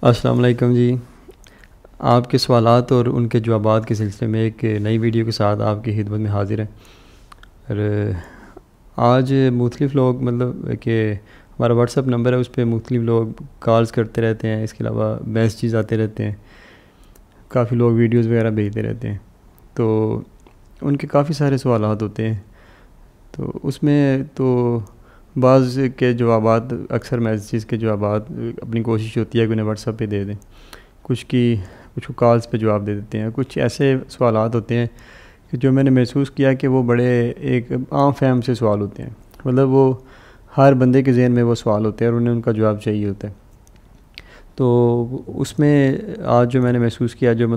السلام علیکم جی. آپ کے سوالات اور ان کے جوابات کے سلسلے میں ایک نئی ویڈیو کے ساتھ آپ کی خدمت میں حاضر ہیں. اور آج مختلف لوگ کہ ہمارا واٹس ایپ نمبر ہے، اس پہ مختلف لوگ کالز کرتے رہتے ہیں، اس کے علاوہ میسیجز آتے رہتے ہیں، کافی لوگ ویڈیوز وغیرہ بھیجتے رہتے ہیں. تو ان کے کافی سارے سوالات ہوتے ہیں. تو اس میں تو بعض کے جوابات، اکثر میسیجز کے جوابات اپنی کوشش ہوتی ہے کہ انہیں واٹس ایپ پہ دے دیں، کچھ کو کالز پہ جواب دے دیتے ہیں. کچھ ایسے سوالات ہوتے ہیں کہ جو میں نے محسوس کیا کہ وہ بڑے ایک عام فہم سے سوال ہوتے ہیں، وہ ہر بندے کے ذہن میں وہ سوال ہوتے ہیں اور انہیں ان کا جواب چاہیے ہوتا ہے. تو اس میں آج جو میں نے محسوس کیا، جو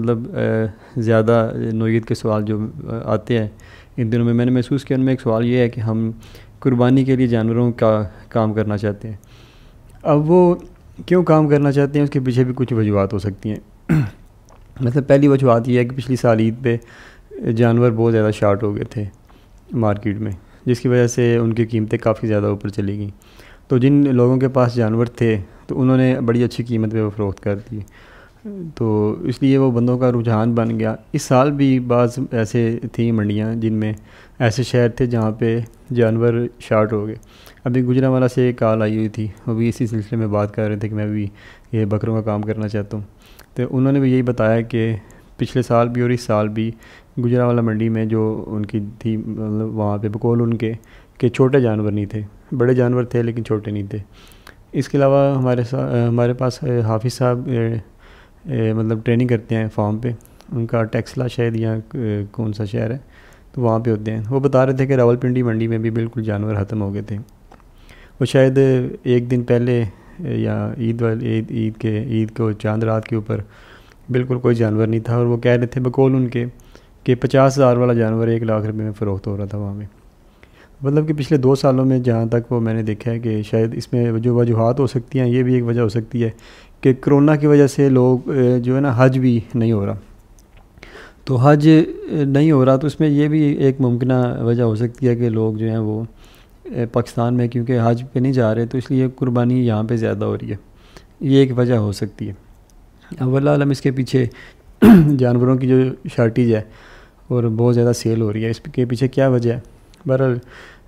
زیادہ نوعیت کے سوال جو آتے ہیں ان دنوں میں نے محسوس کیا، ان میں ایک سوال یہ ہے کہ ہم قربانی کے لیے جانوروں کا کام کرنا چاہتے ہیں. اب وہ کیوں کام کرنا چاہتے ہیں، اس کے پیچھے بھی کچھ وجوہات ہو سکتی ہیں. پہلی وجوہات یہ ہے کہ پچھلی سال عید پہ جانور بہت زیادہ شارٹ ہو گئے تھے مارکیٹ میں، جس کی وجہ سے ان کی قیمتیں کافی زیادہ اوپر چلی گئیں. تو جن لوگوں کے پاس جانور تھے تو انہوں نے بڑی اچھی قیمت پہ وہ فروخت کر دی، تو اس لیے وہ بندوں کا رجحان بن گیا. اس سال بھی بعض ایسے تھیں منڈیاں جن میں ایسے شہر تھے جہاں پہ جانور شارٹ ہو گئے. ابھی گجرانوالہ سے ایک کال آئی ہوئی تھی، وہ بھی اسی سلسلے میں بات کر رہے تھے کہ میں بھی یہ بکروں کا کام کرنا چاہتا ہوں. تو انہوں نے بھی یہی بتایا کہ پچھلے سال بھی اور اس سال بھی گجرانوالہ منڈی میں جو ان کی تھی، وہاں پہ بقول ان کے کہ چھوٹے جانور نہیں تھے، بڑے جانور تھے لیکن چھوٹے نہیں تھے. اس کے علاوہ ہمارے پاس حافظ صاحب ٹریننگ کرتے ہیں فارم پہ، ان کا ٹیکسلا شاید یا کون سا شہر ہے، تو وہاں پہ ہوتے ہیں. وہ بتا رہے تھے کہ راولپنڈی منڈی میں بھی بالکل جانور ختم ہو گئے تھے. وہ شاید ایک دن پہلے یا عید کو چاند رات کے اوپر بالکل کوئی جانور نہیں تھا، اور وہ کہہ رہے تھے بقول ان کے کہ 50,000 والا جانور 1 لاکھ روپے میں فروخت ہو رہا تھا وہاں میں. کہ پچھلے 2 سالوں میں جہاں تک وہ میں نے دیکھا ہے کہ شاید اس میں جو وجوہات ہو سکتی ہیں، یہ بھی ایک وجہ ہو سکتی ہے کہ کرونا کی وجہ سے لوگ جو ہے نا حج بھی نہیں ہو رہا. تو حج نہیں ہو رہا تو اس میں یہ بھی ایک ممکنہ وجہ ہو سکتی ہے کہ لوگ جو ہیں وہ پاکستان میں کیونکہ حج پہ نہیں جا رہے، تو اس لیے قربانی یہاں پہ زیادہ ہو رہی ہے. یہ ایک وجہ ہو سکتی ہے. اب اللہ عالم اس کے پیچھے جانوروں کی جو شارٹیج ہے اور بہت زیادہ سیل ہو رہی ہے، اس کے پیچھے کیا وجہ ہے. بہرحال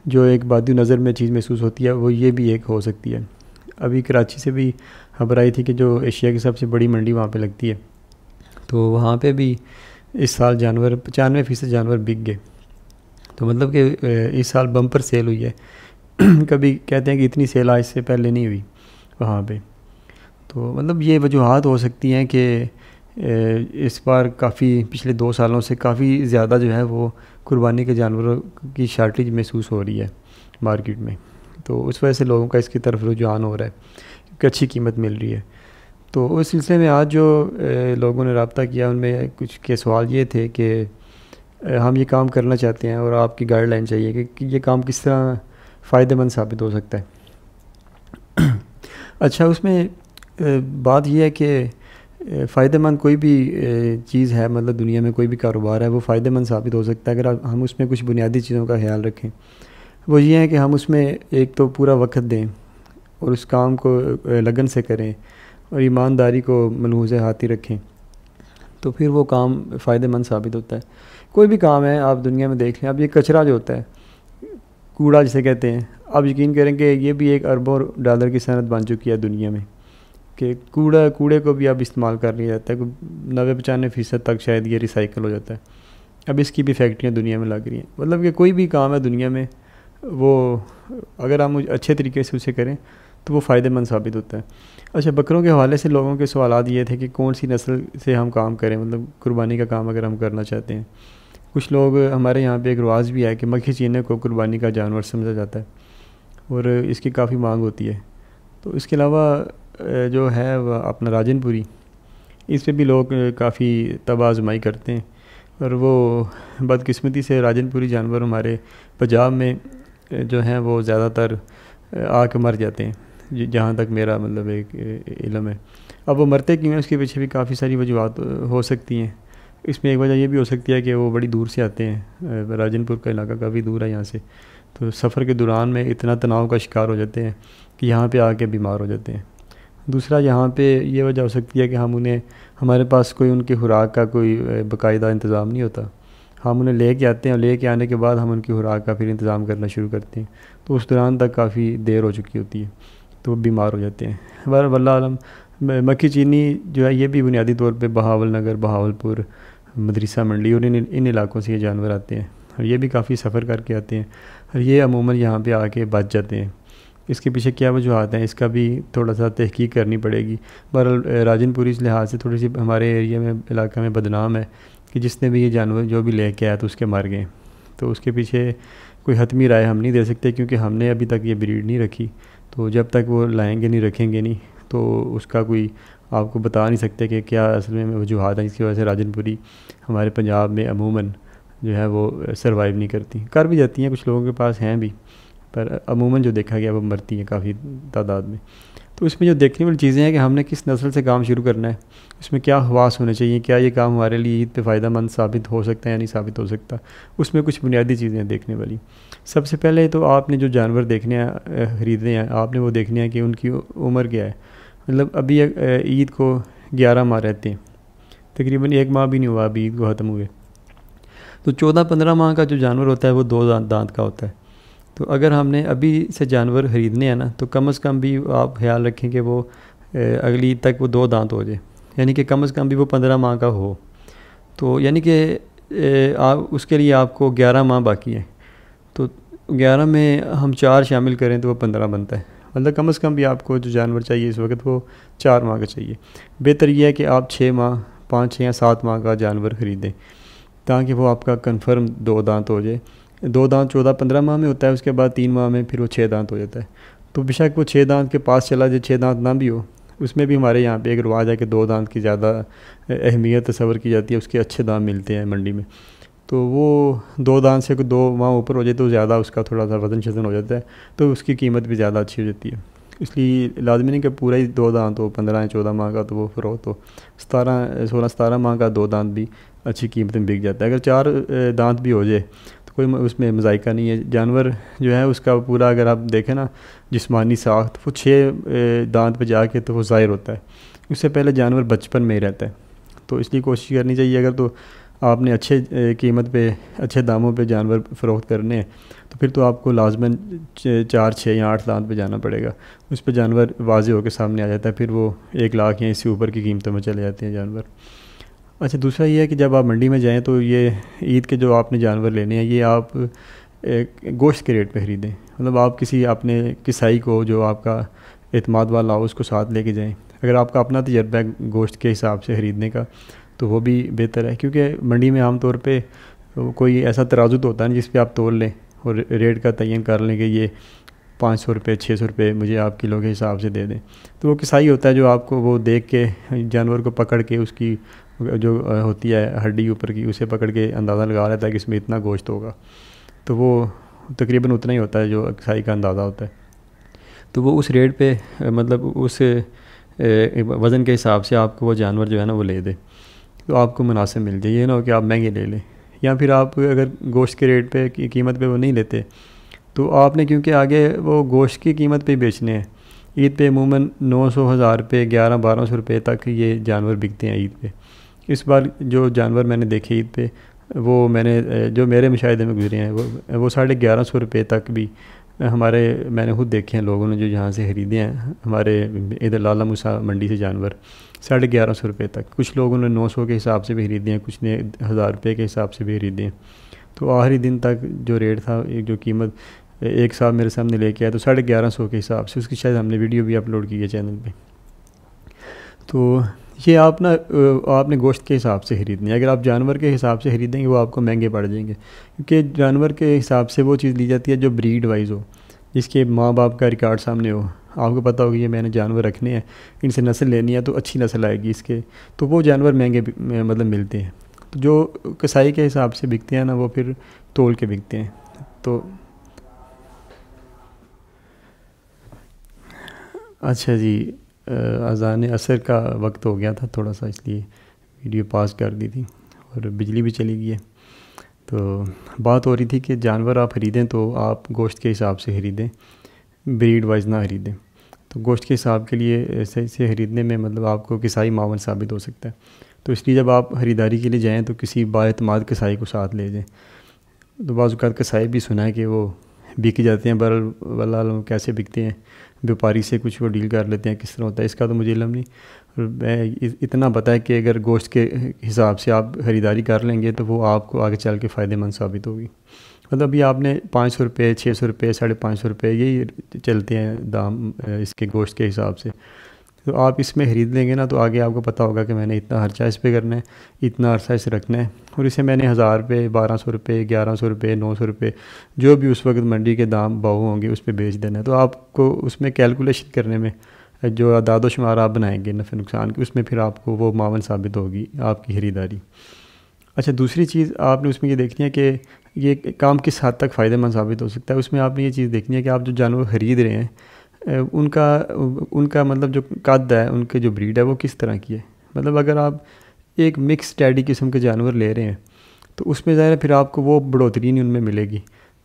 جو ایک بادی نظر میں چیز محسوس ہوتی ہے وہ یہ بھی ایک ہو سکتی ہے. ابھی کراچی سے بھی خبر آئی تھی کہ جو ایشیا کی سب سے بڑی منڈی وہاں پہ لگتی ہے، تو وہاں پہ بھی اس سال 95% جانور بک گئے. تو کہ اس سال بمپر سیل ہوئی ہے. کبھی کہتے ہیں کہ اتنی سیل آج سے پہلے نہیں ہوئی وہاں پہ. تو یہ وجوہات ہو سکتی ہیں کہ اس بار کافی پچھلے 2 سالوں سے کافی زیادہ جو ہے وہ قربانی کے جانوروں کی شارٹیج محسوس ہو رہی ہے مارکیٹ میں. تو اس وجہ سے لوگوں کا اس کی طرف رجحان ہو رہا ہے کہ اچھی قیمت مل رہی ہے. تو اس سلسلے میں آج جو لوگوں نے رابطہ کیا ان میں کچھ کے سوال یہ تھے کہ ہم یہ کام کرنا چاہتے ہیں اور آپ کی گائیڈ لائن چاہیے کہ یہ کام کس طرح فائدہ مند ثابت ہو سکتا ہے. اچھا، اس میں بات یہ ہے کہ فائدہ مند کوئی بھی چیز ہے، دنیا میں کوئی بھی کاروبار ہے وہ فائدہ مند ثابت ہو سکتا ہے اگر ہم اس میں کچھ بنیادی چیزوں کا خیال رکھیں. وہ یہ ہے کہ ہم اس میں ایک تو پورا وقت دیں اور اس کام کو لگن سے کریں اور ایمانداری کو ملحوظ ہاتھی رکھیں، تو پھر وہ کام فائدہ مند ثابت ہوتا ہے. کوئی بھی کام ہے آپ دنیا میں دیکھ لیں. اب یہ کچرا جو ہوتا ہے، کوڑا جسے کہتے ہیں، آپ یقین کریں کہ یہ بھی ایک اربوں ڈالر کی صنعت بن چکی ہے دنیا میں کہ کوڑے کو بھی اب استعمال کر لیا جاتا ہے. 90-95% تک شاید یہ ریسائیکل ہو جاتا ہے. اب اس کی بھی فیکٹریاں دنیا میں لگ رہی ہیں. کہ کوئی بھی کام ہے دنیا میں، وہ اگر ہم اچھے طریقے سے اسے کریں تو وہ فائدہ مند ثابت ہوتا ہے. اچھا، بکروں کے حوالے سے لوگوں کے سوالات یہ تھے کہ کون سی نسل سے ہم کام کریں، قربانی کا کام اگر ہم کرنا چاہتے ہیں. کچھ لوگ ہمارے یہاں پہ ایک رواج بھی ہے کہ مکھی چینے کو قربانی کا جانور سمجھا جاتا ہے اور اس کی کافی مانگ ہوتی ہے. تو اس کے علاوہ جو ہے وہ اپنا راجن پوری، اس پہ بھی لوگ کافی تباہ آزمائی کرتے ہیں. اور وہ بدقسمتی سے راجن پوری جانور ہمارے پنجاب میں جو ہیں وہ زیادہ تر آ کے مر جاتے ہیں، جہاں تک میرا ایک علم ہے. اب وہ مرتے کیوں ہیں، اس کے پیچھے بھی کافی ساری وجوہات ہو سکتی ہیں. اس میں ایک وجہ یہ بھی ہو سکتی ہے کہ وہ بڑی دور سے آتے ہیں. راجن پور کا علاقہ کافی دور ہے یہاں سے، تو سفر کے دوران میں اتنا تناؤ کا شکار ہو جاتے ہیں کہ یہاں پہ آ کے بیمار ہو جاتے ہیں. دوسرا یہاں پہ یہ وجہ ہو سکتی ہے کہ ہمارے پاس کوئی ان کی خوراک کا کوئی باقاعدہ انتظام نہیں ہوتا. ہم انہیں لے کے آتے ہیں اور لے کے آنے کے بعد ہم ان کی خوراک کا پھر انتظام کرنا شروع کرتے ہیں, تو اس دوران تک کافی دیر ہو چکی ہوتی ہے, تو وہ بیمار ہو جاتے ہیں. واللہ عالم. مکھی چینی جو ہے یہ بھی بنیادی طور پہ بہاول نگر, بہاولپور, مدرسہ منڈی اور ان علاقوں سے یہ جانور آتے ہیں, اور یہ بھی کافی سفر کر کے آتے ہیں, اور یہ عموماً یہاں پہ آ کے بچ جاتے ہیں. اس کے پیچھے کیا وجوہات ہیں, اس کا بھی تھوڑا سا تحقیق کرنی پڑے گی. بہرحال راجن پوری اس لحاظ سے تھوڑی سی ہمارے ایریا میں, علاقہ میں بدنام ہے کہ جس نے بھی یہ جانور جو بھی لے کے آیا تو اس کے مر گئے. تو اس کے پیچھے کوئی حتمی رائے ہم نہیں دے سکتے, کیونکہ ہم نے ابھی تک یہ بریڈ نہیں رکھی. تو جب تک وہ لائیں گے نہیں, رکھیں گے نہیں, تو اس کا کوئی آپ کو بتا نہیں سکتے کہ کیا اصل میں وجوہات ہیں جس کی وجہ سے راجن پوری ہمارے پنجاب میں عموماً جو ہے وہ سروائیو نہیں کرتی. کر بھی جاتی ہیں, کچھ لوگوں کے پاس ہیں بھی, پر عموماً جو دیکھا گیا وہ مرتی ہیں کافی تعداد میں. تو اس میں جو دیکھنے والی چیزیں ہیں کہ ہم نے کس نسل سے کام شروع کرنا ہے, اس میں کیا خواص ہونے چاہیے, کیا یہ کام ہمارے لیے عید پہ فائدہ مند ثابت ہو سکتا ہے یا نہیں ثابت ہو سکتا. اس میں کچھ بنیادی چیزیں ہیں دیکھنے والی. سب سے پہلے تو آپ نے جو جانور دیکھنے ہیں, خریدنے ہیں, آپ نے وہ دیکھنے ہیں کہ ان کی عمر کیا ہے. مطلب ابھی عید کو 11 ماہ رہتے ہیں, تقریباً 1 ماہ بھی نہیں ہوا ابھی عید کو ختم ہوئے. تو 14-15 ماہ کا جو جانور ہوتا ہے وہ 2 دانت کا ہوتا ہے. تو اگر ہم نے ابھی سے جانور خریدنے ہیں نا, تو کم از کم بھی آپ خیال رکھیں کہ وہ اگلی عید تک وہ 2 دانت ہو جائے, یعنی کہ کم از کم بھی وہ 15 ماہ کا ہو. تو یعنی کہ اس کے لیے آپ کو 11 ماہ باقی ہیں. تو 11 میں ہم 4 شامل کریں تو وہ 15 بنتا ہے. مطلب کم از کم بھی آپ کو جو جانور چاہیے اس وقت وہ 4 ماہ کا چاہیے. بہتر یہ ہے کہ آپ 6 ماہ, 5, 6 یا 7 ماہ کا جانور خریدیں, تاکہ وہ آپ کا کنفرم 2 دانت ہو جائے. 2 دانت 14-15 ماہ میں ہوتا ہے, اس کے بعد 3 ماہ میں پھر وہ 6 دانت ہو جاتا ہے. تو بے شک وہ 6 دانت کے پاس چلا جائے, 6 دانت نہ بھی ہو, اس میں بھی ہمارے یہاں پہ ایک رواج ہے کہ 2 دانت کی زیادہ اہمیت تصور کی جاتی ہے, اس کے اچھے دام ملتے ہیں منڈی میں. تو وہ 2 دانت سے 2 ماہ اوپر ہو جائے تو زیادہ اس کا تھوڑا سا وزن شزن ہو جاتا ہے, تو اس کی قیمت بھی زیادہ اچھی ہو جاتی ہے. اس لیے لازمی نہیں کہ پورا ہی 2 دانت ہو, 15 یا 14 ماہ کا تو وہ فروخت ہو. 16-17 ماہ کا 2 دانت بھی اچھی قیمت میں بک جاتا ہے. اگر 4 دانت بھی ہو جائے تو کوئی اس میں مذائقہ نہیں ہے. جانور جو ہے اس کا پورا اگر آپ دیکھیں نا جسمانی ساخت, وہ 6 دانت پہ جا کے تو وہ ظاہر ہوتا ہے. اس سے پہلے جانور بچپن میں ہی رہتا ہے. تو اس لیے کوشش کرنی چاہیے, اگر تو آپ نے اچھے قیمت پہ, اچھے داموں پہ جانور فروخت کرنے ہیں تو پھر تو آپ کو لازماً 4, 6 یا 8 دانت پہ جانا پڑے گا. اس پہ جانور واضح ہو کے سامنے آ جاتا ہے, پھر وہ 1 لاکھ یا اس سے اوپر کی قیمتوں میں چلے جاتے ہیں جانور. اچھا, دوسرا یہ ہے کہ جب آپ منڈی میں جائیں تو یہ عید کے جو آپ نے جانور لینے ہیں یہ آپ گوشت کے ریٹ پہ خریدیں. مطلب آپ کسی اپنے کسائی کو جو آپ کا اعتماد والا ہو اس کو ساتھ لے کے جائیں. اگر آپ کا اپنا تجربہ ہے گوشت کے حساب سے خریدنے کا تو وہ بھی بہتر ہے, کیونکہ منڈی میں عام طور پہ کوئی ایسا ترازو تو ہوتا نہیں جس پہ آپ تول لیں اور ریٹ کا تعین کر لیں کہ یہ 500 روپے 600 روپے مجھے آپ کلو کے حساب سے دے دیں. تو وہ کسائی ہوتا ہے جو آپ کو وہ دیکھ کے جانور کو پکڑ کے اس کی جو ہوتی ہے ہڈی اوپر کی, اسے پکڑ کے اندازہ لگا لیتا ہے کہ اس میں اتنا گوشت ہوگا. تو وہ تقریباً اتنا ہی ہوتا ہے جو کسائی کا اندازہ ہوتا ہے. تو وہ اس ریٹ پہ مطلب اس وزن کے حساب سے آپ کو وہ جانور جو ہے نا وہ لے دے, تو آپ کو مناسب مل جائے. یہ نہ ہو کہ آپ مہنگے لے لیں, یا پھر آپ اگر گوشت کے ریٹ پہ قیمت پہ وہ نہیں لیتے تو آپ نے کیونکہ آگے وہ گوشت کی قیمت پہ ہی بیچنے ہیں. عید پہ عموماً 900, 1000 روپے, 1100-1200 روپے تک یہ جانور بکتے ہیں عید پہ. اس بار جو جانور میں نے دیکھے عید پہ وہ میں نے جو میرے مشاہدے میں گزرے ہیں وہ 1150 روپے تک بھی میں نے خود دیکھے ہیں لوگوں نے جو یہاں سے خریدے ہیں ہمارے ادھر لالا موسیٰ منڈی سے جانور 1150 روپے تک. کچھ لوگوں نے 900 کے حساب سے بھی خریدے ہیں, کچھ نے 1000 روپے کے حساب سے بھی خریدے ہیں. تو آخری دن تک جو ریٹ تھا, جو قیمت ایک صاحب میرے سامنے لے کے آیا تو 1150 کے حساب سے, اس کی شاید ہم نے ویڈیو بھی اپلوڈ کی ہے چینل پہ. تو یہ آپ نے گوشت کے حساب سے خریدنی ہے. اگر آپ جانور کے حساب سے خریدیں گے وہ آپ کو مہنگے پڑ جائیں گے, کیونکہ جانور کے حساب سے وہ چیز لی جاتی ہے جو بریڈ وائز ہو, جس کے ماں باپ کا ریکارڈ سامنے ہو. آپ کو پتہ ہوگی یہ میں نے جانور رکھنے ہیں, ان سے نسل لینی ہے تو اچھی نسل آئے گی اس کے, تو وہ جانور مہنگے مطلب ملتے ہیں. تو جو کسائی کے حساب سے بکتے ہیں نا وہ پھر تول کے بکتے ہیں. تو اچھا جی, اذان عصر کا وقت ہو گیا تھا تھوڑا سا, اس لیے ویڈیو پاس کر دی تھی, اور بجلی بھی چلی گئی ہے. تو بات ہو رہی تھی کہ جانور آپ خریدیں تو آپ گوشت کے حساب سے خریدیں, بریڈ وائز نہ خریدیں. تو گوشت کے حساب کے لیے صحیح سے خریدنے میں مطلب آپ کو کسائی معاون ثابت ہو سکتا ہے. تو اس لیے جب آپ خریداری کے لیے جائیں تو کسی بااعتماد کسائی کو ساتھ لے جائیں. تو بعض اوقات کسائی بھی سنا ہے کہ وہ بک جاتے ہیں، بہرحال واللہ عالم کیسے بکتے ہیں، بیوپاری سے کچھ وہ ڈیل کر لیتے ہیں، کس طرح ہوتا ہے اس کا تو مجھے علم نہیں. میں اتنا پتہ ہے کہ اگر گوشت کے حساب سے آپ خریداری کر لیں گے تو وہ آپ کو آگے چل کے فائدہ مند ثابت ہوگی. مطلب ابھی آپ نے 500 روپے، 600 روپے، 550 روپے یہی چلتے ہیں دام اس کے گوشت کے حساب سے. تو آپ اس میں خرید لیں گے نا تو آگے آپ کو پتہ ہوگا کہ میں نے اتنا خرچہ اس پہ کرنا ہے، اتنا عرصہ اسے رکھنا ہے، اور اسے میں نے 1000 روپے، 1200 روپے، 1100 روپے، 900 روپے جو بھی اس وقت منڈی کے دام باؤ ہوں گے اس پہ بیچ دینا ہے. تو آپ کو اس میں کیلکولیشن کرنے میں جو اعداد و شمار آپ بنائیں گے نفع نقصان کی، اس میں پھر آپ کو وہ معاون ثابت ہوگی آپ کی خریداری. اچھا، دوسری چیز آپ نے اس میں یہ دیکھنی ہے کہ یہ کام کس حد تک فائدہ مند ثابت ہو سکتا ہے. اس میں آپ نے یہ چیز دیکھنی ہے کہ آپ جو جانور خرید رہے ہیں ان کا مطلب جو قد ہے، ان کے جو بریڈ ہے وہ کس طرح کی ہے. مطلب اگر آپ ایک مکس ٹیڈی قسم کے جانور لے رہے ہیں تو اس میں ظاہر ہے پھر آپ کو وہ بڑھوتری نہیں ان میں ملے گی.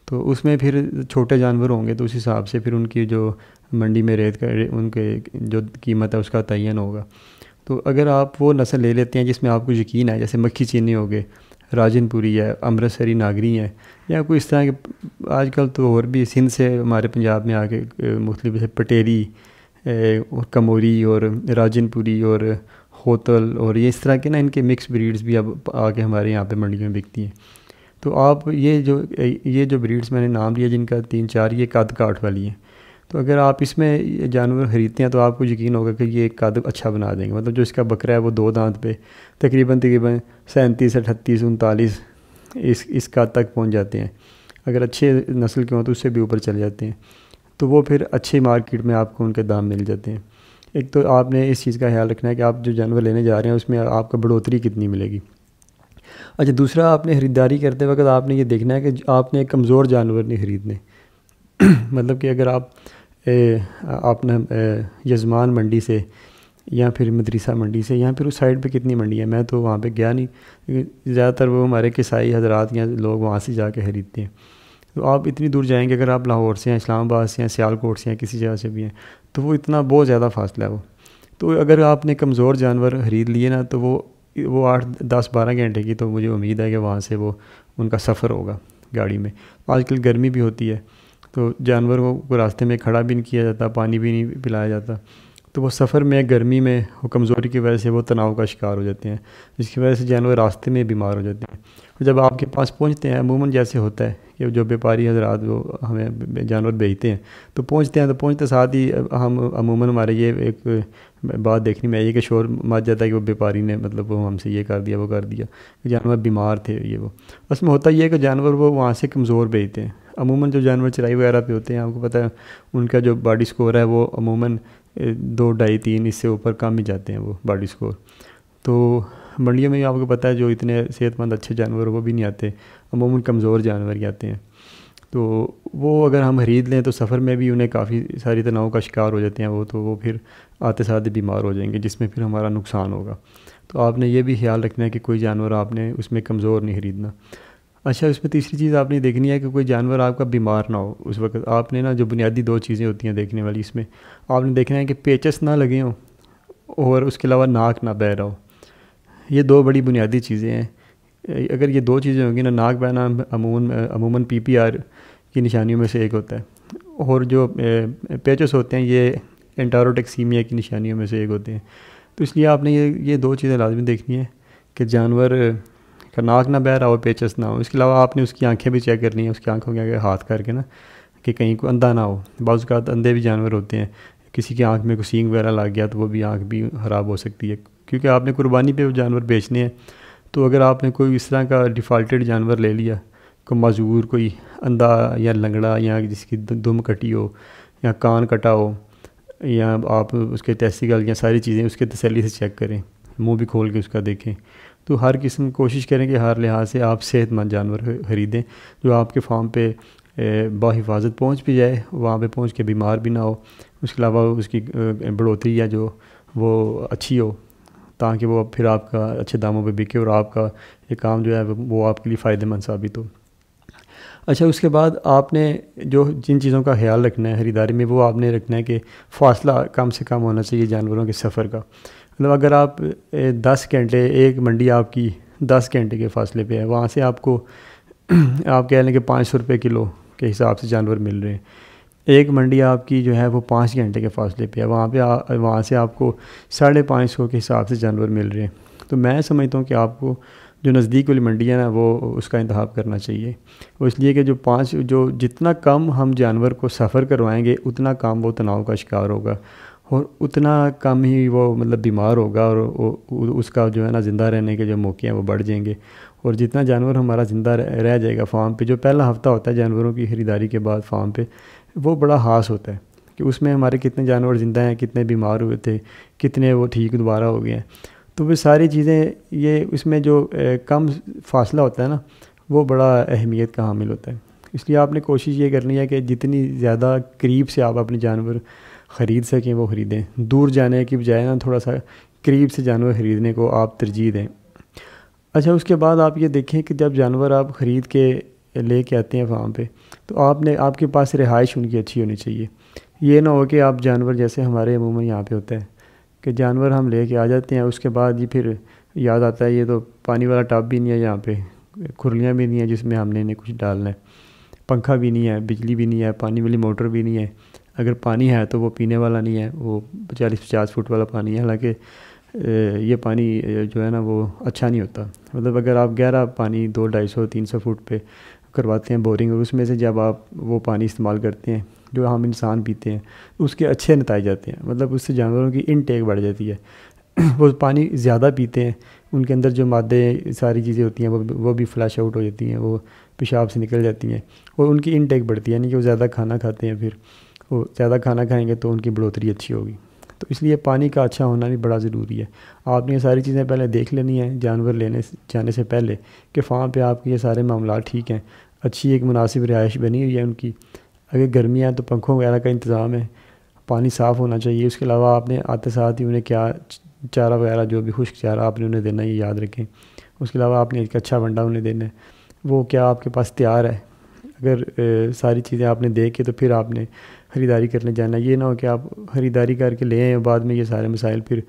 تو اس میں پھر چھوٹے جانور ہوں گے تو اس حساب سے پھر ان کی جو منڈی میں ریٹ کا ان کے جو قیمت ہے اس کا تعین ہوگا. تو اگر آپ وہ نسل لے لیتے ہیں جس میں آپ کو یقین ہے، جیسے مکھی چینی ہو گئے، راجن پوری ہے، امرتسری ناگری ہے، یا کوئی اس طرح کے آج کل تو اور بھی سندھ سے ہمارے پنجاب میں آ کے مختلف جیسے پٹیری اور کموری اور راجن پوری اور ہوتل اور یہ اس طرح کے نا ان کے مکس بریڈز بھی اب آ کے ہمارے یہاں پہ منڈیوں میں بکتی ہیں. تو آپ یہ جو بریڈز میں نے نام لیا جن کا 3-4 یہ قد کاٹ والی ہیں، تو اگر آپ اس میں جانور خریدتے ہیں تو آپ کو یقین ہوگا کہ یہ قد اچھا بنا دیں گے. مطلب جو اس کا بکرا ہے وہ 2 دانت پہ تقریباً 37، 38، 39 اس قد تک پہنچ جاتے ہیں. اگر اچھے نسل کے ہوں تو اس سے بھی اوپر چلے جاتے ہیں. تو وہ پھر اچھی مارکیٹ میں آپ کو ان کے دام مل جاتے ہیں. ایک تو آپ نے اس چیز کا خیال رکھنا ہے کہ آپ جو جانور لینے جا رہے ہیں اس میں آپ کو بڑھوتری کتنی ملے گی. اچھا، دوسرا آپ نے خریداری کرتے وقت آپ نے یہ دیکھنا ہے کہ آپ نے ایک کمزور جانور نہیں خریدنے. مطلب کہ اگر آپ نے یزمان منڈی سے یا پھر مدرسہ منڈی سے یا پھر اس سائڈ پہ کتنی منڈی ہے، میں تو وہاں پہ گیا نہیں، زیادہ تر وہ ہمارے کسائی حضرات یا لوگ وہاں سے جا کے خریدتے ہیں. تو آپ اتنی دور جائیں گے، اگر آپ لاہور سے ہیں، اسلام آباد سے ہیں، سیالکوٹ سے ہیں، کسی جگہ سے بھی ہیں، تو وہ اتنا بہت زیادہ فاصلہ ہے وہ. تو اگر آپ نے کمزور جانور خرید لیے نا تو وہ 8، 10، 12 گھنٹے کی تو مجھے امید ہے کہ وہاں سے وہ ان کا سفر ہوگا گاڑی میں. آج کل گرمی بھی ہوتی ہے تو جانور کو راستے میں کھڑا بھی نہیں کیا جاتا، پانی بھی نہیں پلایا جاتا. تو وہ سفر میں گرمی میں وہ کمزوری کی وجہ سے وہ تناؤ کا شکار ہو جاتے ہیں، جس کی وجہ سے جانور راستے میں بیمار ہو جاتے ہیں. جب آپ کے پاس پہنچتے ہیں، عموماً جیسے ہوتا ہے کہ جو بیپاری حضرات وہ ہمیں جانور بیچتے ہیں تو پہنچتے ساتھ ہی ہم عموماً ہمارے یہ ایک بات دیکھنے میں آئی ہے کہ شور مچ جاتا ہے کہ وہ بیپاری نے مطلب وہ ہم سے یہ کر دیا وہ کر دیا، کہ جانور بیمار تھے یہ وہ. اس میں ہوتا یہ ہے کہ جانور وہ وہاں سے کمزور بیچتے ہیں. عموماً جو جانور چرائی وغیرہ پہ ہوتے ہیں آپ کو پتہ ہے ان کا جو باڈی سکور ہے وہ عموماً 2، 2.5، 3 اس سے اوپر کم ہی جاتے ہیں وہ باڈی سکور. تو منڈیوں میں آپ کو پتہ ہے جو اتنے صحت مند اچھے جانور وہ بھی نہیں آتے، عموماً کمزور جانور ہی آتے ہیں. تو وہ اگر ہم خرید لیں تو سفر میں بھی انہیں کافی ساری تناؤ کا شکار ہو جاتے ہیں تو وہ پھر آتے ساتھ بیمار ہو جائیں گے، جس میں پھر ہمارا نقصان ہوگا. تو آپ نے یہ بھی خیال رکھنا ہے کہ کوئی جانور آپ نے اس میں کمزور نہیں خریدنا. اچھا، اس میں تیسری چیز آپ نے دیکھنی ہے کہ کوئی جانور آپ کا بیمار نہ ہو. اس وقت آپ نے نا جو بنیادی 2 چیزیں ہوتی ہیں دیکھنے والی، اس میں آپ نے دیکھنا ہے کہ پیچس نہ لگے ہوں اور اس کے علاوہ ناک نہ بہہ رہا ہو. یہ 2 بڑی بنیادی چیزیں ہیں. اگر یہ 2 چیزیں ہوں گی نا، ناک بہنا عموماً PPR کی نشانیوں میں سے ایک ہوتا ہے، اور جو پیچس ہوتے ہیں یہ انٹاروٹیکسیمیا کی نشانیوں میں سے ایک ہوتے ہیں. تو اس لیے آپ نے یہ 2 چیزیں لازمی دیکھنی ہیں کہ جانور کا ناک نہ بہہ رہا ہو، پیچس نہ ہو. اس کے علاوہ آپ نے اس کی آنکھیں بھی چیک کرنی ہیں، اس کی آنکھوں کے آگے ہاتھ کر کے نا کہ کہیں کو اندھا نہ ہو. بعض اوقات اندھے بھی جانور ہوتے ہیں، کسی کی آنکھ میں کوئی سینگ وغیرہ لگ گیا تو وہ بھی آنکھ بھی خراب ہو سکتی ہے، کیونکہ آپ نے قربانی پہ وہ جانور بیچنے ہیں. تو اگر آپ نے کوئی اس طرح کا ڈیفالٹڈ جانور لے لیا، کوئی معذور، کوئی اندھا یا لنگڑا، یا جس کی دم کٹی ہو یا کان کٹا ہو، یا آپ اس کے ٹیسٹیکل یا ساری چیزیں اس کے تسلی سے چیک کریں، منہ بھی کھول کے اس کا دیکھیں. تو ہر قسم کوشش کریں کہ ہر لحاظ سے آپ صحت مند جانور خریدیں جو آپ کے فارم پہ بحفاظت پہنچ بھی جائے، وہاں پہ پہنچ کے بیمار بھی نہ ہو. اس کے علاوہ اس کی بڑھوتری ہے جو وہ اچھی ہو، تاکہ وہ پھر آپ کا اچھے داموں پہ بکے اور آپ کا یہ کام جو ہے وہ آپ کے لیے فائدہ مند ثابت ہو. اچھا اس کے بعد آپ نے جو جن چیزوں کا خیال رکھنا ہے خریداری میں، وہ آپ نے رکھنا ہے کہ فاصلہ کم سے کم ہونا چاہیے جانوروں کے سفر کا. مطلب اگر آپ 10 گھنٹے، ایک منڈی آپ کی 10 گھنٹے کے فاصلے پہ ہے، وہاں سے آپ کو آپ کہہ لیں کہ 500 روپے کلو کے حساب سے جانور مل رہے ہیں. ایک منڈی آپ کی جو ہے وہ 5 گھنٹے کے فاصلے پہ ہے، وہاں سے آپ کو 550 کے حساب سے جانور مل رہے ہیں. تو میں سمجھتا ہوں کہ آپ کو جو نزدیک والی منڈی ہے نا، وہ اس کا انتخاب کرنا چاہیے. وہ اس لیے کہ جو جتنا کم ہم جانور کو سفر کروائیں گے، اتنا کم وہ تناؤ کا شکار ہوگا، اور اتنا کم ہی وہ مطلب بیمار ہوگا، اور اس کا جو ہے نا زندہ رہنے کے جو موقع ہیں وہ بڑھ جائیں گے. اور جتنا جانور ہمارا زندہ رہ جائے گا فارم پہ، جو پہلا ہفتہ ہوتا ہے جانوروں کی خریداری کے بعد فارم پہ، وہ بڑا خاص ہوتا ہے کہ اس میں ہمارے کتنے جانور زندہ ہیں، کتنے بیمار ہوئے تھے، کتنے وہ ٹھیک دوبارہ ہو گئے ہیں. تو وہ ساری چیزیں، یہ اس میں جو کم فاصلہ ہوتا ہے نا، وہ بڑا اہمیت کا حامل ہوتا ہے. اس لیے آپ نے کوشش یہ کرنی ہے کہ جتنی زیادہ قریب سے آپ اپنے جانور خرید سکیں وہ خریدیں. دور جانے کی بجائے نا تھوڑا سا قریب سے جانور خریدنے کو آپ ترجیح دیں. اچھا اس کے بعد آپ یہ دیکھیں کہ جب جانور آپ خرید کے لے کے آتے ہیں فارم پہ، تو آپ کے پاس رہائش ان کی اچھی ہونی چاہیے. یہ نہ ہو کہ آپ جانور، جیسے ہمارے عموماً یہاں پہ ہوتا ہے کہ جانور ہم لے کے آ جاتے ہیں، اس کے بعد پھر یاد آتا ہے یہ تو پانی والا ٹب بھی نہیں ہے، یہاں پہ کھرلیاں بھی نہیں ہیں جس میں ہم نے انہیں کچھ ڈالنا ہے، پنکھا بھی نہیں ہے، بجلی بھی نہیں ہے، پانی والی موٹر بھی نہیں ہے. اگر پانی ہے تو وہ پینے والا نہیں ہے، وہ 40-50 فٹ والا پانی ہے. حالانکہ یہ پانی جو ہے نا وہ اچھا نہیں ہوتا. مطلب اگر آپ گہرا پانی 200-250-300 فٹ پہ کرواتے ہیں بورنگ، اور اس میں سے جب آپ وہ پانی استعمال کرتے ہیں جو ہم انسان پیتے ہیں، اس کے اچھے نتائج آتے ہیں. مطلب اس سے جانوروں کی انٹیک بڑھ جاتی ہے. وہ پانی زیادہ پیتے ہیں، ان کے اندر جو مادے ساری چیزیں ہوتی ہیں وہ بھی فلیش آؤٹ ہو جاتی ہیں، وہ پیشاب سے نکل جاتی ہیں، اور ان کی انٹیک بڑھتی ہے. یعنی کہ وہ زیادہ کھانا کھاتے ہیں، پھر وہ زیادہ کھانا کھائیں گے تو ان کی بڑھوتری اچھی ہوگی. تو اس لیے پانی کا اچھا ہونا بھی بڑا ضروری ہے. آپ نے یہ ساری چیزیں پہلے دیکھ لینی ہیں جانور لینے جانے سے پہلے کہ فارم پہ آپ کے یہ سارے معاملات ٹھیک ہیں، اچھی ایک مناسب رہائش بنی ہوئی ہے ان کی. اگر گرمی ہے تو پنکھوں وغیرہ کا انتظام ہے، پانی صاف ہونا چاہیے. اس کے علاوہ آپ نے آتے ساتھ ہی انہیں کیا چارہ وغیرہ، جو بھی خشک چارہ آپ نے انہیں دینا ہے، یہ یاد رکھیں. اس کے علاوہ آپ نے ایک اچھا ونڈا انہیں دینا ہے، وہ کیا آپ کے پاس تیار ہے. اگر ساری چیزیں آپ نے دیکھ کے تو پھر آپ نے خریداری کرنے جانا ہے. یہ نہ ہو کہ آپ خریداری کر کے لے آئیں، بعد میں یہ سارے مسائل، پھر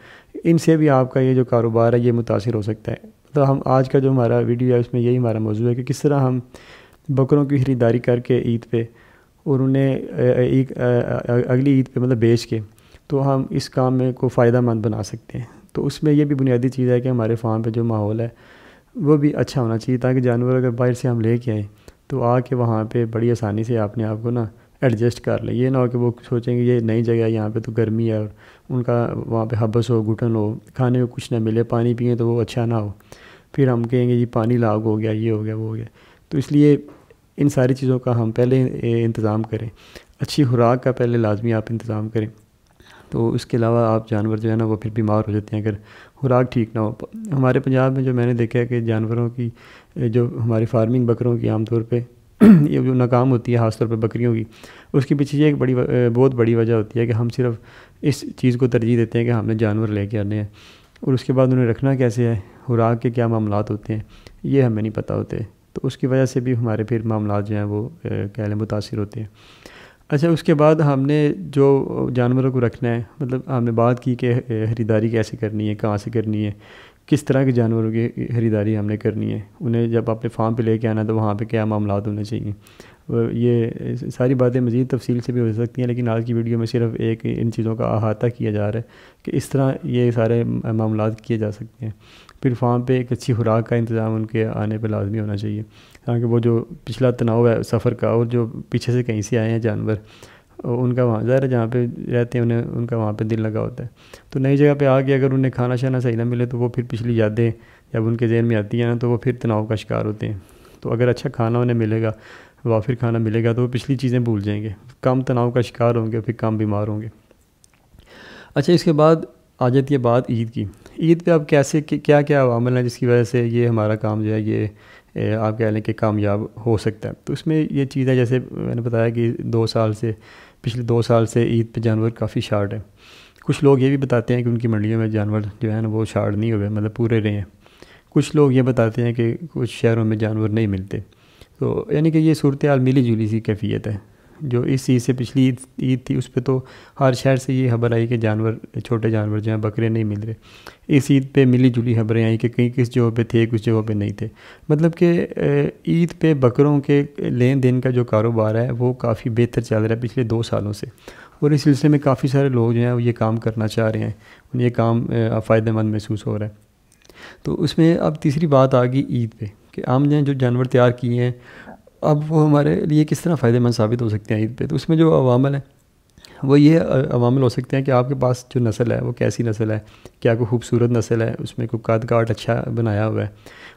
ان سے بھی آپ کا یہ جو کاروبار ہے یہ متاثر ہو سکتا ہے. تو ہم آج کا جو ہمارا ویڈیو ہے اس میں یہی ہمارا موضوع ہے کہ کس طرح ہم بکروں کی خریداری کر کے عید پہ، اور انہیں اگلی عید پہ مطلب بیچ کے، تو ہم اس کام میں کو فائدہ مند بنا سکتے ہیں. تو اس میں یہ بھی بنیادی چیز ہے کہ ہمارے فارم پہ جو ماحول ہے وہ بھی اچھا ہونا چاہیے، تاکہ جانور اگر باہر سے ہم لے کے آئیں تو آ کے وہاں پہ بڑی آسانی سے اپنے آپ کو نا ایڈجسٹ کر لیں. یہ نہ ہو کہ وہ سوچیں کہ یہ نئی جگہ ہے، یہاں پہ تو گرمی ہے، اور ان کا وہاں پہ حبس ہو، گھٹن ہو، کھانے کو کچھ نہ ملے، پانی پئیں تو وہ اچھا نہ ہو، پھر ہم کہیں گے جی پانی لاگ ہو گیا، یہ ہو گیا، وہ ہو گیا. تو اس لیے ان ساری چیزوں کا ہم پہلے انتظام کریں. اچھی خوراک کا پہلے لازمی آپ انتظام کریں. تو اس کے علاوہ آپ جانور جو ہے نا وہ پھر بیمار ہو جاتے ہیں اگر خوراک ٹھیک نہ ہو. ہمارے پنجاب میں جو میں نے دیکھا ہے کہ جانوروں کی جو ہماری فارمنگ بکروں کی عام طور پہ یہ جو ناکام ہوتی ہے، خاص طور پہ بکریوں کی، اس کے پیچھے یہ ایک بہت بڑی وجہ ہوتی ہے کہ ہم صرف اس چیز کو ترجیح دیتے ہیں کہ ہم نے جانور لے کے آنے ہیں، اور اس کے بعد انہیں رکھنا کیسے ہے، خوراک کے کیا معاملات ہوتے ہیں، یہ ہمیں نہیں پتہ ہوتے. تو اس کی وجہ سے بھی ہمارے پھر معاملات جو ہیں وہ کہہ لیں متاثر ہوتے ہیں. اچھا اس کے بعد ہم نے جو جانوروں کو رکھنا ہے، مطلب ہم نے بات کی کہ خریداری کیسے کرنی ہے، کہاں سے کرنی ہے، کس طرح کے جانوروں کی خریداری ہم نے کرنی ہے، انہیں جب اپنے فارم پہ لے کے آنا ہے تو وہاں پہ کیا معاملات ہونے چاہیے. یہ ساری باتیں مزید تفصیل سے بھی ہو سکتی ہیں، لیکن آج کی ویڈیو میں صرف ایک ان چیزوں کا احاطہ کیا جا رہا ہے کہ اس طرح یہ سارے معاملات کیے جا سکتے ہیں. پھر فارم پہ ایک اچھی خوراک کا انتظام ان کے آنے پہ لازمی ہونا چاہیے، تاکہ وہ جو پچھلا تناؤ ہے سفر کا، اور جو پیچھے سے کہیں سے آئے ہیں جانور، ان کا وہاں ظاہر ہے جہاں پہ رہتے ہیں ان کا وہاں پہ دل لگا ہوتا ہے. تو نئی جگہ پہ آ کے اگر انہیں کھانا شانا صحیح نہ ملے تو وہ پھر پچھلی یادیں جب ان کے ذہن میں آتی ہیں نا تو وہ پھر تناؤ کا شکار ہوتے ہیں. تو اگر اچھا کھانا انہیں ملے گا، وافر کھانا ملے گا، تو وہ پچھلی چیزیں بھول جائیں گے، کم تناؤ کا شکار ہوں گے، پھر کم بیمار ہوں گے. اچھا اس کے بعد آ جاتی ہے بات عید کی. عید پہ اب کیسے کیا کیا عوامل ہیں جس کی وجہ سے یہ ہمارا کام جو ہے یہ آپ کہہ لیں کہ کامیاب ہو سکتا ہے. تو اس میں یہ چیز ہے، جیسے میں نے بتایا کہ پچھلے 2 سال سے عید پہ جانور کافی شارٹ ہیں. کچھ لوگ یہ بھی بتاتے ہیں کہ ان کی منڈیوں میں جانور جو ہے نا وہ شارٹ نہیں ہوئے، مطلب پورے رہے ہیں. کچھ لوگ یہ بتاتے ہیں کہ کچھ شہروں میں جانور نہیں ملتے. تو یعنی کہ یہ صورتحال ملی جلی سی کیفیت ہے. جو اس عید سے پچھلی عید تھی اس پہ تو ہر شہر سے یہ خبر آئی کہ جانور چھوٹے جانور جو ہیں بکرے نہیں مل رہے. اس عید پہ ملی جلی خبریں آئیں کہ کہیں کس جگہ پہ تھے کچھ جگہوں پہ نہیں تھے. مطلب کہ عید پہ بکروں کے لین دین کا جو کاروبار ہے وہ کافی بہتر چل رہا ہے پچھلے 2 سالوں سے, اور اس سلسلے میں کافی سارے لوگ جو ہیں وہ یہ کام کرنا چاہ رہے ہیں, انہیں یہ کام فائدہ مند محسوس ہو رہا ہے. تو اس میں اب تیسری بات آ گئی عید پہ کہ ہم نے جو جانور تیار کیے ہیں اب وہ ہمارے لیے کس طرح فائدہ مند ثابت ہو سکتے ہیں عید پہ. تو اس میں جو عوامل ہیں وہ یہ عوامل ہو سکتے ہیں کہ آپ کے پاس جو نسل ہے وہ کیسی نسل ہے, کیا کوئی خوبصورت نسل ہے, اس میں کوئی قد کاٹ اچھا بنایا ہوا ہے,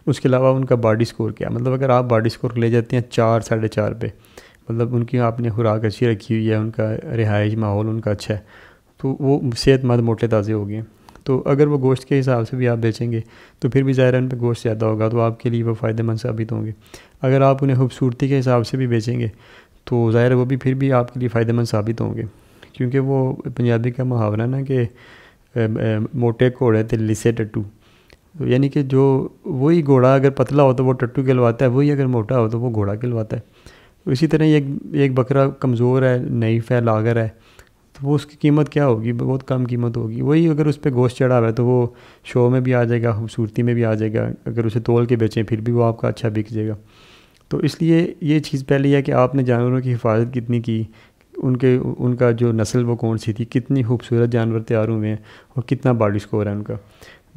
اس کے علاوہ ان کا باڈی سکور کیا. مطلب اگر آپ باڈی سکور لے جاتے ہیں 4 4.5 پہ, مطلب ان کی آپ نے خوراک اچھی رکھی ہوئی ہے, ان کا رہائش ماحول ان کا اچھا ہے, تو وہ صحت مند موٹے تازے ہو گئے ہیں. تو اگر وہ گوشت کے حساب سے بھی آپ بیچیں گے تو پھر بھی ظاہر ہے ان پہ گوشت زیادہ ہوگا, تو آپ کے لیے وہ فائدہ مند ثابت ہوں گے. اگر آپ انہیں خوبصورتی کے حساب سے بھی بیچیں گے تو ظاہر ہے وہ بھی پھر بھی آپ کے لیے فائدہ مند ثابت ہوں گے, کیونکہ وہ پنجابی کا محاورہ نا کہ موٹے گھوڑے تے لسے ٹٹو. یعنی کہ جو وہی گھوڑا اگر پتلا ہو تو وہ ٹٹو کہلواتا ہے, وہی اگر موٹا ہو تو وہ گھوڑا کہلواتا ہے. اسی طرح ایک بکرا کمزور ہے, نحیف ہے, لاغر ہے, تو وہ اس کی قیمت کیا ہوگی, بہت کم قیمت ہوگی. وہی اگر اس پہ گوشت چڑھا ہوا ہے تو وہ شو میں بھی آ جائے گا, خوبصورتی میں بھی آ جائے گا, اگر اسے تول کے بیچیں پھر بھی وہ آپ کا اچھا بک جائے گا. تو اس لیے یہ چیز پہلے ہے کہ آپ نے جانوروں کی حفاظت کتنی کی, ان کا جو نسل وہ کون سی تھی, کتنی خوبصورت جانور تیار ہوئے ہیں اور کتنا باڈی سکور ہے ان کا.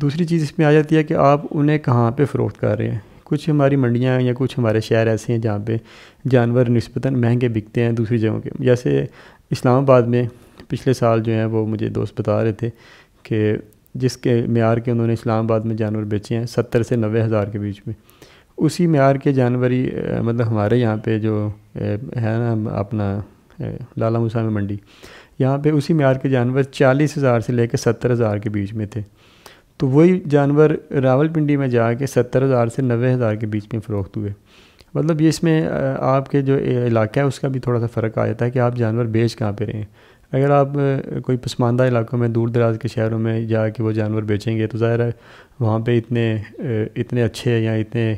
دوسری چیز اس میں آ جاتی ہے کہ آپ انہیں کہاں پہ فروخت کر رہے ہیں. کچھ ہماری منڈیاں یا کچھ ہمارے شہر ایسے ہیں جہاں پہ جانور نسبتاً مہنگے بکتے ہیں دوسری جگہوں کے. جیسے اسلام آباد میں پچھلے سال جو ہیں وہ مجھے دوست بتا رہے تھے کہ جس کے معیار کے انہوں نے اسلام آباد میں جانور بیچے ہیں 70 سے 90 ہزار کے بیچ میں, اسی معیار کے جانور ہی مطلب ہمارے یہاں پہ جو ہے نا اپنا لالہ موسیٰ میں منڈی, یہاں پہ اسی معیار کے جانور 40 ہزار سے لے کے 70 ہزار کے بیچ میں تھے. تو وہی جانور راول پنڈی میں جا کے 70 ہزار سے 90 ہزار کے بیچ میں فروخت ہوئے. مطلب یہ اس میں آپ کے جو علاقہ ہے اس کا بھی تھوڑا سا فرق آ جاتا ہے کہ آپ جانور بیچ کہاں پہ رہے ہیں. اگر آپ کوئی پسماندہ علاقوں میں دور دراز کے شہروں میں جا کے وہ جانور بیچیں گے تو ظاہر ہے وہاں پہ اتنے اچھے یا اتنے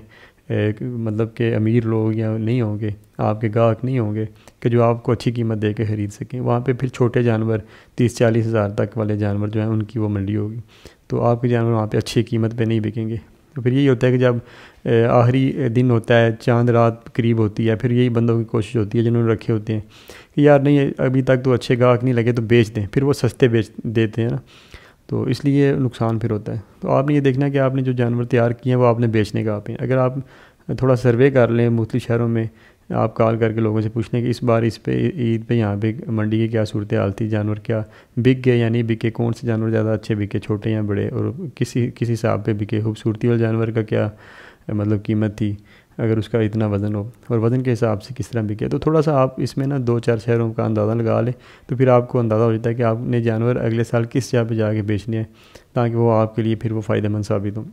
مطلب کہ امیر لوگ یا نہیں ہوں گے, آپ کے گاہک نہیں ہوں گے کہ جو آپ کو اچھی قیمت دے کے خرید سکیں. وہاں پہ پھر چھوٹے جانور 30-40 ہزار تک والے جانور جو ہیں ان کی وہ منڈی ہوگی, تو آپ کے جانور وہاں پہ اچھی قیمت پہ نہیں بکیں گے. تو پھر یہی ہوتا ہے کہ جب آخری دن ہوتا ہے, چاند رات قریب ہوتی ہے, پھر یہی بندوں کی کوشش ہوتی ہے جنہوں نے رکھے ہوتے ہیں کہ یار نہیں ابھی تک تو اچھے گاہک نہیں لگے تو بیچ دیں, پھر وہ سستے بیچ دیتے ہیں نا, تو اس لیے نقصان پھر ہوتا ہے. تو آپ نے یہ دیکھنا کہ آپ نے جو جانور تیار کیے ہیں وہ آپ نے بیچنے کا آپ ہیں. اگر آپ تھوڑا سروے کر لیں مختلف شہروں میں, آپ کال کر کے لوگوں سے پوچھ لیں کہ اس بار اس پہ عید پہ یہاں پہ منڈی کی کیا صورتحال تھی, جانور کیا بک گئے یا نہیں بکے, کون سے جانور زیادہ اچھے بکے چھوٹے یا بڑے, اور کسی حساب پہ بکے, خوبصورتی والے جانور کا کیا مطلب قیمت تھی اگر اس کا اتنا وزن ہو, اور وزن کے حساب سے کس طرح بکے. تو تھوڑا سا آپ اس میں نا 2-4 شہروں کا اندازہ لگا لیں تو پھر آپ کو اندازہ ہو جاتا ہے کہ آپ نے جانور اگلے سال کس جگہ پہ جا کے بیچنے ہیں تاکہ وہ آپ کے لیے پھر وہ فائدہ مند ثابت ہوں.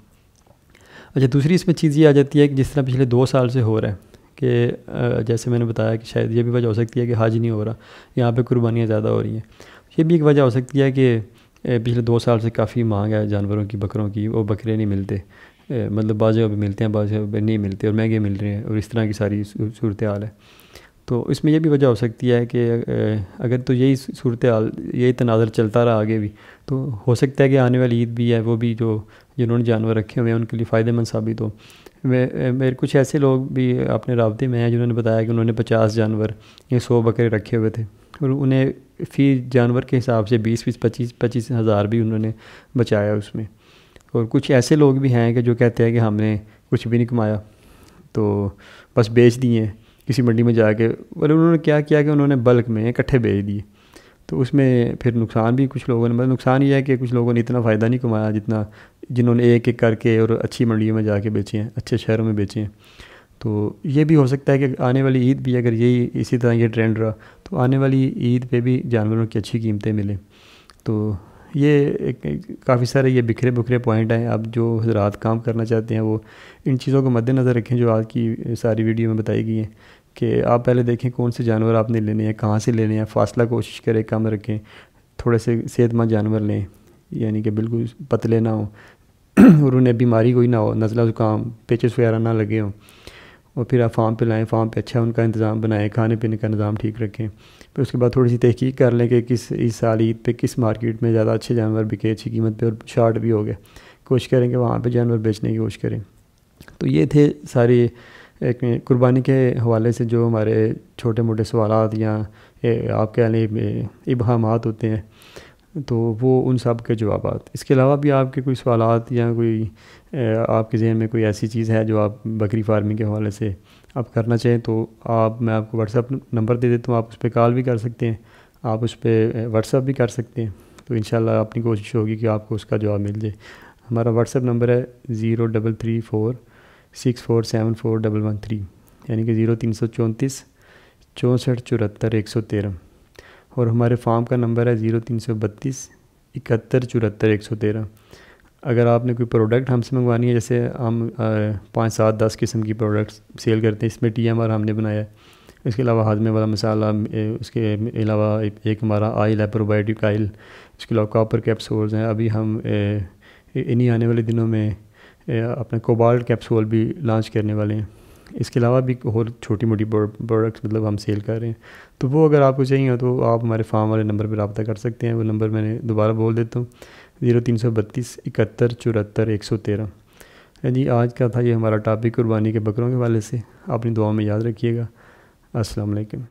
اچھا, دوسری اس میں چیز یہ آ جاتی ہے کہ جس طرح پچھلے 2 سال سے ہو رہا ہے کہ جیسے میں نے بتایا کہ شاید یہ بھی وجہ ہو سکتی ہے کہ حج نہیں ہو رہا, یہاں پہ قربانیاں زیادہ ہو رہی ہیں. یہ بھی ایک وجہ ہو سکتی ہے کہ پچھلے 2 سال سے کافی مانگ ہے جانوروں کی, بکروں کی, وہ بکرے نہیں ملتے, مطلب بعض جگہ پہ ملتے ہیں بعض جگہ پہ نہیں ملتے اور مہنگے مل رہے ہیں, اور اس طرح کی ساری صورتحال ہے. تو اس میں یہ بھی وجہ ہو سکتی ہے کہ اگر تو یہی صورتحال یہی تناظر چلتا رہا آگے بھی تو ہو سکتا ہے کہ آنے والی عید بھی ہے وہ بھی جنہوں نے جانور رکھے ہوئے ہیں ان کے لیے فائدہ مند ثابت ہو. میرے کچھ ایسے لوگ بھی اپنے رابطے میں ہیں جنہوں نے بتایا کہ انہوں نے 50 جانور یا 100 بکرے رکھے ہوئے تھے, اور انہیں فی جانور کے حساب سے 20-25 ہزار بھی انہوں نے بچایا اس میں. اور کچھ ایسے لوگ بھی ہیں کہ جو کہتے ہیں کہ ہم نے کچھ بھی نہیں کمایا تو بس بیچ دیے کسی منڈی میں جا کے, اور انہوں نے کیا کیا کہ انہوں نے بلک میں اکٹھے بیچ دیے. تو اس میں پھر نقصان بھی کچھ لوگوں نے, مطلب نقصان یہ ہے کہ کچھ لوگوں نے اتنا فائدہ نہیں کمایا جتنا جنہوں نے ایک ایک کر کے اور اچھی منڈیوں میں جا کے بیچے ہیں, اچھے شہروں میں بیچے ہیں. تو یہ بھی ہو سکتا ہے کہ آنے والی عید بھی اگر اسی طرح یہ ٹرینڈ رہا تو آنے والی عید پہ بھی جانوروں کی اچھی قیمتیں ملیں. تو یہ کافی سارے یہ بکھرے پوائنٹ ہیں. اب جو حضرات کام کرنا چاہتے ہیں وہ ان چیزوں کو مد نظر رکھیں جو آج کی ساری ویڈیو میں بتائی گئی ہیں, کہ آپ پہلے دیکھیں کون سے جانور آپ نے لینے ہیں, کہاں سے لینے ہیں, فاصلہ کوشش کریں کم رکھیں, تھوڑے سے صحت مند جانور لیں, یعنی کہ بالکل پتلے نہ ہوں اور انہیں بیماری کوئی نہ ہو, نزلہ زکام پیچس وغیرہ نہ لگے ہوں. اور پھر آپ فارم پہ لائیں، فارم پہ اچھا ان کا انتظام بنائیں، کھانے پینے کا نظام ٹھیک رکھیں. پھر اس کے بعد تھوڑی سی تحقیق کر لیں کہ اس سال عید پہ کس مارکیٹ میں زیادہ اچھے جانور بکے اچھی قیمت پہ اور شارٹ بھی ہو گئے، کوشش کریں کہ وہاں پہ جانور بیچنے کی کوشش کریں. تو یہ تھے ساری ایک قربانی کے حوالے سے جو ہمارے چھوٹے موٹے سوالات یا آپ کہہ لیں ابہامات ہوتے ہیں، تو وہ ان سب کے جوابات. اس کے علاوہ بھی آپ کے کوئی سوالات یا کوئی آپ کے ذہن میں کوئی ایسی چیز ہے جو آپ بکری فارمنگ کے حوالے سے آپ کرنا چاہیں تو میں آپ کو واٹس ایپ نمبر دے دیتا ہوں، آپ اس پہ کال بھی کر سکتے ہیں، آپ اس پہ واٹس ایپ بھی کر سکتے ہیں. تو انشاءاللہ اپنی کوشش ہوگی کہ آپ کو اس کا جواب مل جائے. ہمارا واٹس ایپ نمبر ہے 033464714113، یعنی کہ 0334 64 74 113. اور ہمارے فارم کا نمبر ہے 0332 71 74 113. اگر آپ نے کوئی پروڈکٹ ہم سے منگوانی ہے، جیسے ہم 5 7 10 قسم کی پروڈکٹس سیل کرتے ہیں، اس میں TMR ہم نے بنایا ہے، اس کے علاوہ ہاضمے والا مسالہ، اس کے علاوہ ایک ہمارا آئل ہے پروبائیوٹک آئل، اس کے علاوہ کاپر کیپسولز ہیں. ابھی ہم انہی آنے والے دنوں میں اپنے کوبالٹ کیپسول بھی لانچ کرنے والے ہیں. اس کے علاوہ بھی اور چھوٹی موٹی پروڈکٹس مطلب ہم سیل کر رہے ہیں. تو وہ اگر آپ کو چاہیے تو آپ ہمارے فارم والے نمبر پہ رابطہ کر سکتے ہیں. وہ نمبر میں نے دوبارہ بول دیتا ہوں، 0332 71 74 113. جی آج کا تھا یہ ہمارا ٹاپک قربانی کے بکروں کے حوالے سے. اپنی دعاؤں میں یاد رکھیے گا. السلام علیکم.